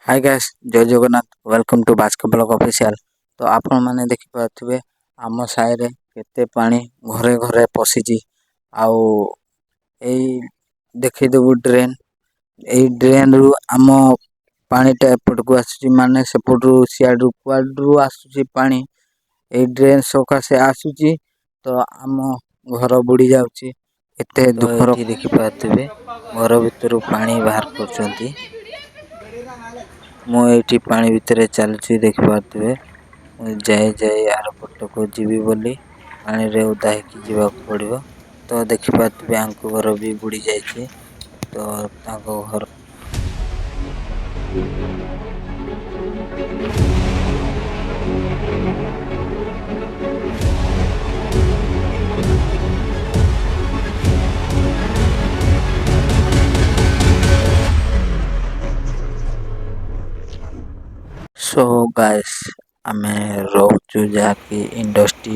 हाय guys जय Jagannath welcome to basket blog official. तो आपण माने देखि पाथुबे आम साहि रे केते पानी घरे घरे पसिची आउ एई देखि देबु ड्रेन एई ड्रेन रु आम पानी टा एपट को आसी माने सेपटू सियाडू क्वाडू आसी पानी एई ड्रेन सोका से आसुची तो आम घर बुडी जाउची एते दुखर देखि पाथुबे घर भितरु पानी बाहर करचंती। मु एठी पानी भितरे चलुची देखि पाथुबे जाई आर पटको जीवी बोली पानी रे उदा हेकी जीवाक पड़िबो। तो देखि पाथुबे आंको घर भी बुडी जाईची तो तांको घर सो गाइस आमे रोचु जाकी इंडस्ट्री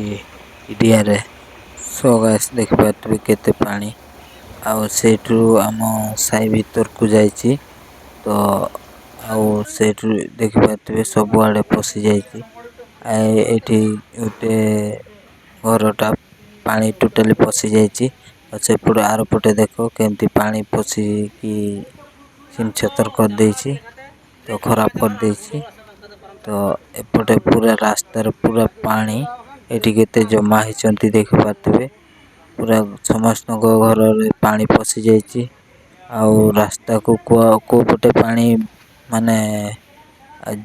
एरिया रे। सो गाइस देखि पाथुबे केते पानी आउ सेठू आम साई भीतर को जाईची तो आउ सेठू देखि पाथुबे सब आडे पसी जाईची। एठी उटे घरटा पानी टोटली पसी जाईची और सेपटे आर पटे देखो केमती पानी पसी की सिम छतर कर देइची तो खराब कर देइची। तो एपटे पूरा रास्ता रे पूरा पानी एठी केते जमा हिचंती देखि पाथुबे पूरा समस्त घर रे पानी पसी जाईची आउ रास्ता को को पटे पानी माने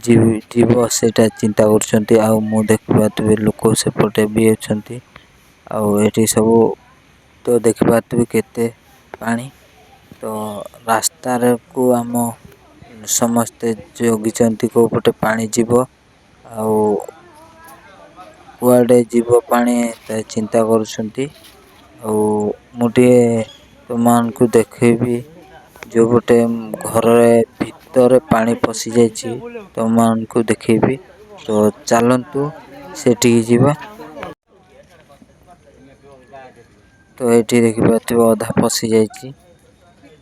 जीव सेटा चिंता करछंती आउ मु देखि पाथुबे लोक सेपटे भी अछंती आउ एठी सब तो देखि पाथुबे केते पानी तो रास्ता रे को आम समस्ते जगिचंती को पटे पानी जीवो आउ कुआडे जीवो पानी ता चिंता करछंती। आउ मुटे तमान को देखेबी जो पटे घर रे भीतर पानी पसी जाईची तमान को देखेबी तो चलंतु सेठी जीवा। तो एठी देखि पाथुबे आधा पसी जाईची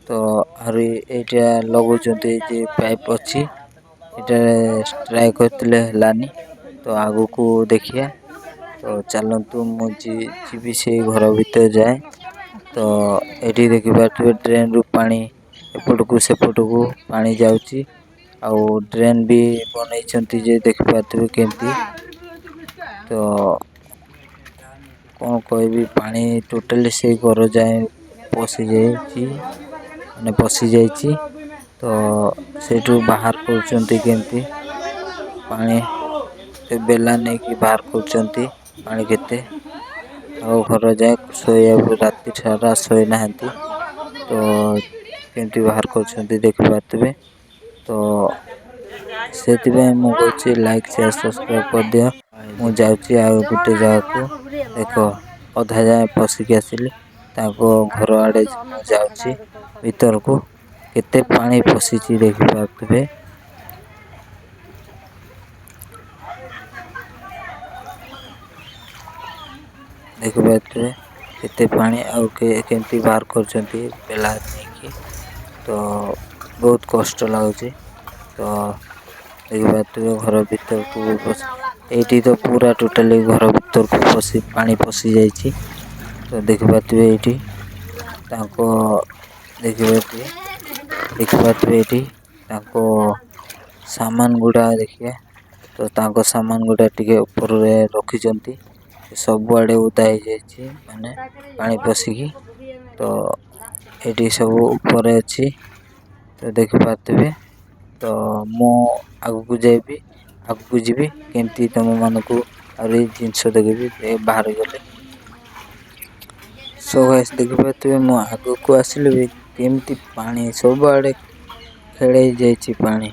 तो आरी एटा लगुचंती जे पाइप अछि एटा ट्राई करथिले हलानी तो आगु को देखिया तो चलंतु मु जीवी से घर भीतर जाए। तो एठी देखि पाथुबे ड्रेन रु पानी एपट को सेपट को पानी जाउची आउ ड्रेन भी बनैछंती जे देखि पाथुबे केमती तो कोन कहबी पानी टोटली से घर जाए पसी जाईची माने पसी जाईची तो सेठू बाहर करचंती केमती पानी ते बेला नै की बाहर करचंती पानी केते आउ घर जाए सोया राती सारा सोई नाहंती तो केमती बाहर करचंती देखि पाथुबे। तो सेति बे मु कहछि लाइक शेयर सब्सक्राइब कर दियो। मु जाउची आ गुटे जगह को देखो अधा जाए पसी के आसिली ताको घर आडे मु जाउची भीतर को केते पानी पसीची देखि पाथुबे। देखि पाथुबे केते पानी आउ केमती बाहर करचंती बेला नै की तो बहुत कष्ट लागुची। तो देखि पाथुबे घर भीतर को एठी तो पूरा टोटली घर भीतर को पसी पानी पसी जाईची तो देखि पाथुबे एठी ताको देखि पाथुबे एठी ताको सामान गुडा देखिए तो ताको सामान गुडा टिके ऊपर रे रखिचंती सब आडे उदा हो जाईची माने पानी पसीकी तो एठी सब ऊपर अछि तो देखि पाथुबे। तो मु आगु को जेबी आगु को जीबी केमती तम मानको आरी जिंस देखेबी बाहर गले। सो गाइस देखि पाथुबे मु आगु को आसिले भी केमती पानी सब आडे खेड़े जाईची पानी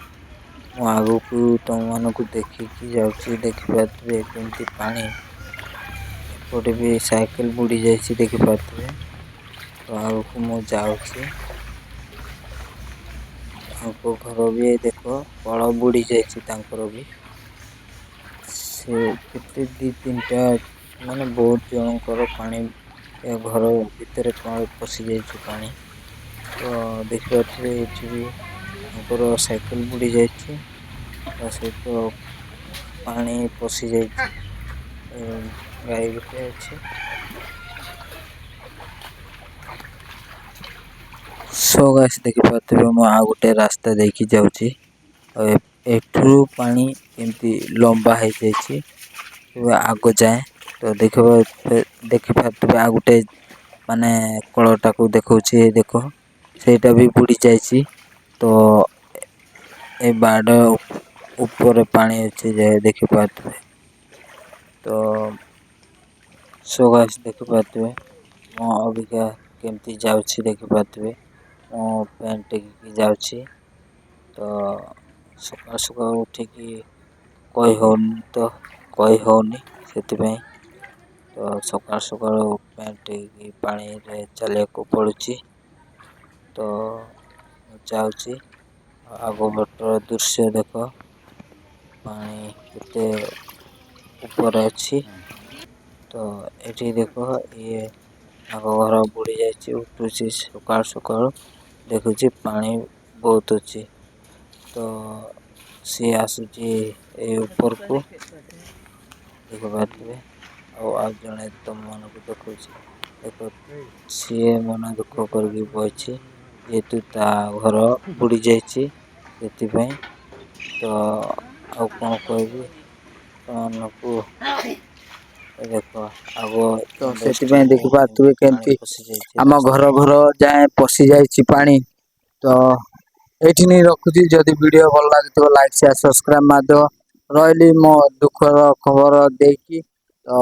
मु आगु को तम मानको देखिकी जाउची देखि पाथुबे केमती पानी एपटे भी साइकिल बुडी जाईची देखि पाथुबे। तो आगु को मु जाउची आंको घर भी देखो पड़ बुडी जाईची तांकर भी से केते दी तीनटा माने बहुत जनकर पानी घर भीतर पसी जाईची पानी। तो देखि पाथुबे एठी भी ତାଙ୍କର ସାଇକେଲ ବୁଡ଼ି ଯାଇଛି ତା ସହିତ ପାଣି ପଶି ଯାଇଛି। ଗାଈ ଗୋଟେ ଅଛି। ସୋ ଗାଇସ ଦେଖିପାରୁଥିବେ ମୁଁ ଆଉ ଗୋଟେ ରାସ୍ତା ଦେଇକି ଯାଉଛି। ଆଉ ଏଠୁ ପାଣି କେମିତି ଲମ୍ବା ହେଇଯାଇଛି ଆଗ ଯାଏଁ ତ ଦେଖିପାରୁଥିବେ ଆଉ ଗୋଟେ ମାନେ କଳଟାକୁ ଦେଖଉଛି ଦେଖ ସେଇଟା ବି ବୁଡି ଯାଇଛି ତ ଏ ବାଡ ଉପରେ ପାଣି ଅଛି ଯେ ଦେଖିପାରୁଥିବେ। ତ ସୋ ଗାଇସ ଦେଖିପାରୁଥିବେ ମୁଁ ଅବିକା କେମିତି ଯାଉଛି ଦେଖିପାରୁଥିବେ। ମୁଁ ପ୍ୟାଣ୍ଟ ଟେକିକି ଯାଉଛି ତ ସକାଳୁ ସକାଳୁ ଉଠିକି କହି ହଉନି ସେଥିପାଇଁ ତ ସକାଳୁ ସକାଳୁ ପ୍ୟାଣ୍ଟ ଟେକିକି ପାଣିରେ ଚାଲିବାକୁ ପଡୁଛି। ତ ମୁଁ ଯାଉଛି ଆଗ ପଟର ଦୃଶ୍ୟ ଦେଖ ପାଣି କେତେ ଉପରେ ଅଛି। ତ ଏଠି ଦେଖ ଇଏ ତାଙ୍କ ଘର ବୁଡି ଯାଇଛି ଉଠୁଛି ସକାଳୁ ସକାଳୁ ଦେଖୁଛି ପାଣି ବହୁତ ଅଛି ତ ସିଏ ଆସୁଛି ଏଇ ଉପରକୁ ଦେଖିପାରୁଥିବେ ଆଉ ଜଣେ ତମ ମାନଙ୍କୁ ଦେଖଉଛି ଦେଖ ସିଏ ମନ ଦୁଃଖ କରିକି ବଇଛି ଯେହେତୁ ତା ଘର ବୁଡି ଯାଇଛି ସେଥିପାଇଁ ତ ଆଉ କଣ କହିବି ତମମାନଙ୍କୁ ଏ ଦେଖ ଆଗ ତ ସେଥିପାଇଁ ଇଣ୍ଡଷ୍ଟ୍ରିରେ ଦେଖିପାରୁଥିବେ କେମିତି ପାଣି କେମିତି ପଶି ଯାଇଛି ଆମ ଘର ରାସ୍ତାରେ। ଘର ଯାଏଁ ପଶି ଯାଇଛି ପାଣି ତ ଏଇଠି ନେଇ ରଖୁଛି ଯଦି ଭିଡିଓ ଭଲ ଲାଗୁଥିବ ଲାଇକ୍ ସେୟାର ସବସ୍କ୍ରାଇବ ମାରିଦବ। ରହିଲି ମୋ ଦୁଃଖର ଖବର ଦେଇକି ତ